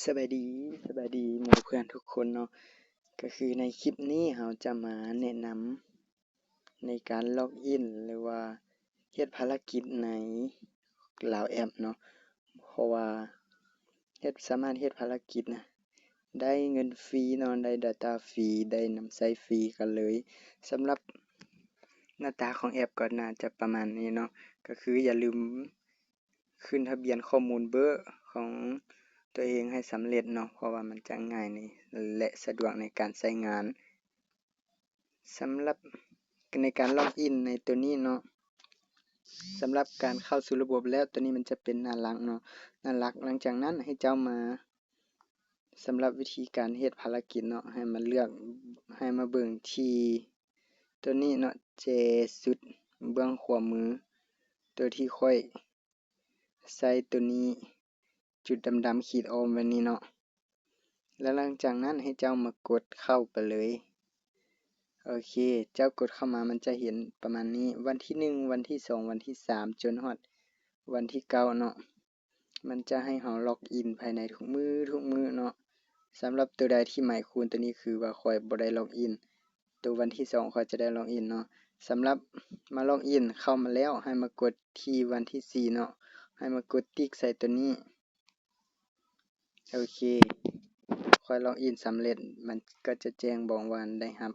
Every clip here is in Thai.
สบายดีหมู่เพื่อนทุกคนเนาะก็คือในคลิปนี้เราจะมาแนะนำในการล็อกอินหรือว่าเฮ็ดภารกิจในลาวแอปเนาะเพราะว่าสามารถเฮ็ดภารกิจนะได้เงินฟรีเนาะได้ data ฟรีได้น้ำใช้ฟรีกันเลยสำหรับหน้าตาของแอปก็น่าจะประมาณนี้เนาะก็คืออย่าลืมขึ้นทะเบียนข้อมูลเบอร์ของตัวเองให้สำเร็จเนาะเพราะว่ามันจะง่ายและสะดวกในการใช้งานสำหรับในการล็อกอินในตัวนี้เนาะสำหรับการเข้าสู่ระบบแล้วตัวนี้มันจะเป็นหน้าหลักเนาะหน้าหลักหลังจากนั้นให้เจ้ามาสำหรับวิธีการเฮ็ดภารกิจเนาะให้มาเลือกให้มาเบิ่งที่ตัวนี้เนาะเจสุดเบื้องขวามือตัวที่ค่อยใส่ตัวนี้จุดดำๆขีดออมไว้นี้เนาะแล้วหลังจากนั้นให้เจ้ามากดเข้าไปเลยโอเคเจ้ากดเข้ามามันจะเห็นประมาณนี้วันที่1วันที่2วันที่3จนฮอดวันที่9เนาะมันจะให้เราล็อกอินภายในทุกมื้อเนาะสำหรับตัวใดที่หมายคูณตัวนี้คือว่าข้อยบ่ได้ล็อกอินตัววันที่2ข้อยจะได้ล็อกอินเนาะสำหรับมาล็อกอินเข้ามาแล้วให้มากดที่วันที่4เนาะให้มากดติ๊กใส่ตัวนี้โอเคค่อยล็อกอินสำเร็จมันก็จะแจ้งบอกว่าได้รับ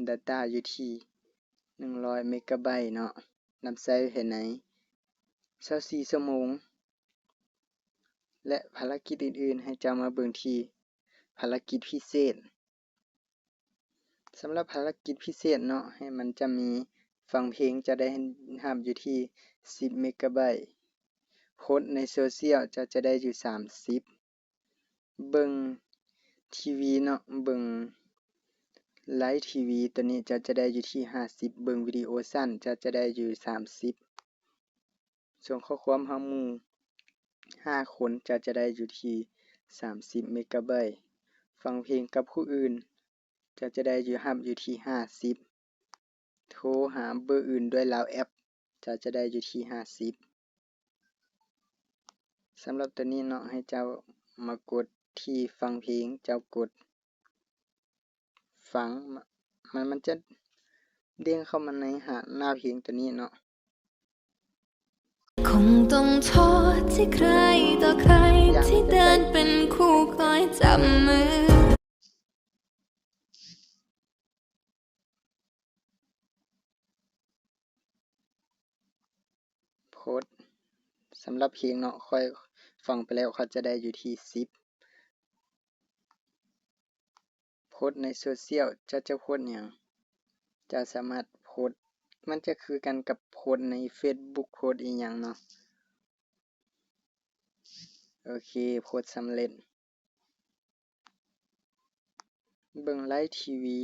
data อยู่ที่100เมกะไบต์เนาะนำใช้ภายใน24ชั่วโมงและภารกิจอื่นๆให้เจ้ามาเบิ่งที่ภารกิจพิเศษสำหรับภารกิจพิเศษเนาะให้มันจะมีฟังเพลงจะได้รับอยู่ที่10เมกะไบต์โพสต์ในโซเชียลจะได้อยู่30เบิ่งทีวีเนาะเบิ่งไลฟ์ทีวีตัวนี้จะได้อยู่ที่50เบิ่งวิดีโอสั้นจะได้อยู่30ส่งข้อความหาหมู่5คนจะได้อยู่ที่30เมกะไบต์ฟังเพลงกับผู้อื่นจะได้รับอยู่ที่50โทรหาเบอร์อื่นด้วยลาวแอปจะได้อยู่ที่50สำหรับตัวนี้เนาะให้เจ้ามากดที่ฟังเพลงเจ้ากดฟังมันจะเด้งเข้ามาในหน้าเพลงตัวนี้เนาะคงต้องโทษที่ใครต่อใครที่เดินเป็นคู่คอยจับมือโพสต์สำหรับเพลงเนาะค่อยฟังไปแล้วเขาจะได้อยู่ที่10โพสต์ในโซเชียลจะโพสต์หยังจะสามารถโพสต์มันจะคือกันกับโพสต์ใน Facebook โพสต์อีหยังเนาะโอเคโพสต์สำเร็จเบิ่งไลฟ์ทีวี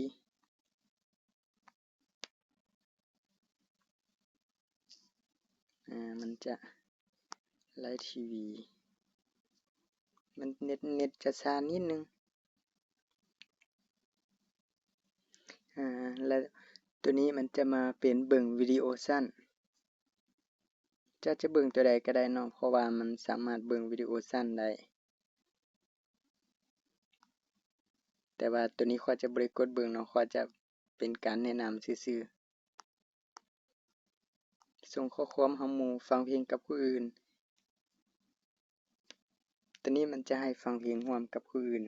มันจะไลฟ์ทีวีมันเน็ตจะช้านิดนึงแล้วตัวนี้มันจะมาเป็นเบิ่งวิดีโอสั้นจะเบิ่งตัวใดก็ได้เนาะเพราะว่ามันสามารถเบิ่งวิดีโอสั้นได้แต่ว่าตัวนี้ข้อยจะบ่ได้กดเบิ่งเนาะข้อยจะเป็นการแนะนำซื่อๆส่งข้อความหาหมู่ฟังเพลงกับผู้อื่นตัวนี้มันจะให้ฟังเพลงร่วมกับผู้อื่น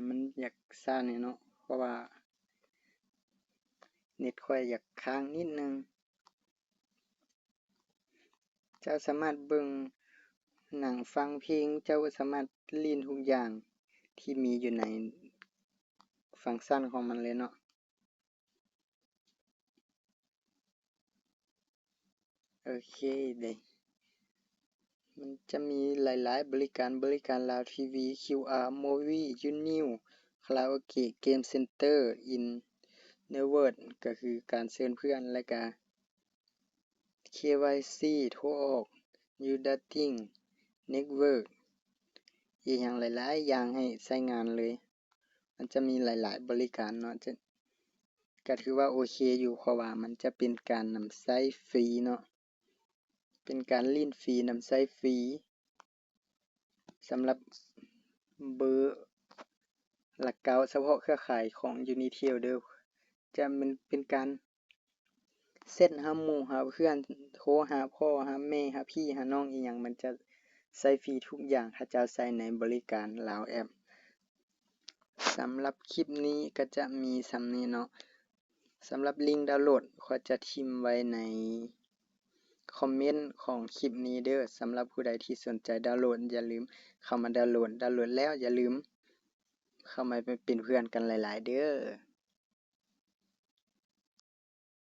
มันอยากช้าหน่อยเนาะเพราะว่าเน็ตข้อยอยากค้างนิดนึงเจ้าสามารถเบิ่งหนังฟังเพลงเจ้าสามารถเล่นทุกอย่างที่มีอยู่ในฟังก์ชันของมันเลยเนาะโอเคเด้มันจะมีหลายๆบริการลาวทีวี QR Movie Univ Karaoke Game Center In Network ก็คือการเชิญเพื่อนและก็ KYC โทรออก New Dating Network อีกอย่างหลายๆอย่างให้ใช้งานเลยมันจะมีหลายๆบริการเนาะก็ถือว่าโอเคอยู่เพราะว่ามันจะเป็นการนำใช้ฟรีเนาะ เป็นการลิ้นฟรีน้ำใช้ฟรีสำหรับเบอร์หลักเก่าเฉพาะเครือข่ายของ Unitel เด้อจะมันเป็นการเซ็นหาหมู่หาเพื่อนโทรหาพ่อหาแม่หาพี่หาน้องอิหยังมันจะใช้ฟรีทุกอย่างถ้าเจ้าใช้ในบริการลาวแอปสำหรับคลิปนี้ก็จะมีส่ำนี้เนาะสำหรับลิงก์ดาวน์โหลดขอยจะทิ่มไว้ในคอมเมนต์ของคลิปนี้เด้อสำหรับผู้ใดที่สนใจดาวน์โหลดอย่าลืมเข้ามาดาวน์โหลดแล้วอย่าลืมเข้ามาเป็นเพื่อนกันหลายๆเด้อ